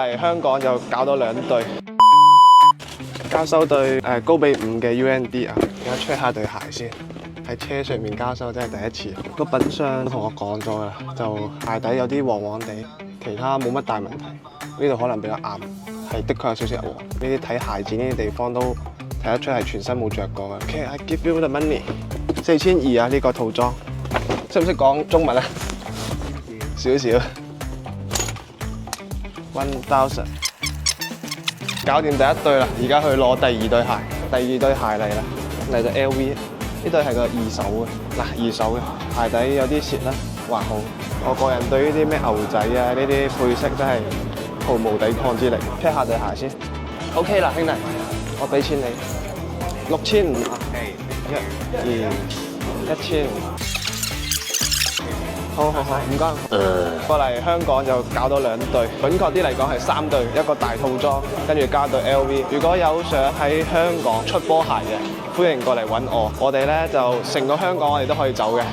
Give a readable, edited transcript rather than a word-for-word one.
嚟香港就搞到2對，交收對高比5嘅 UND 啊！而家 check 下對鞋先，喺車上面交收真係第一次。個品相同我講咗啦，就鞋底有啲黃黃地，其他冇乜大問題。呢度可能比較啱，係的確有少少黃。呢啲睇鞋墊呢啲地方都睇得出係全新冇着過嘅。Okay, I give you the money。4200啊，呢個套裝，識唔識講中文啊？少少。1000，搞掂第一對啦，而家去攞第2對鞋。第2對鞋嚟到 LV， 呢對係個二手嘅，二手嘅鞋底有啲蝕啦，還好。我個人對呢啲咩牛仔啊，呢啲配飾真係毫無抵抗之力。check 下對鞋先 ，OK 啦，兄弟，我俾錢你，6500啊，1000。好，唔該。過嚟香港就搞到2對，準確啲嚟講係3對，一個大套裝，跟住加對 LV。如果有想喺香港出波鞋嘅，歡迎過嚟揾我。我哋咧就成個香港我哋都可以走嘅。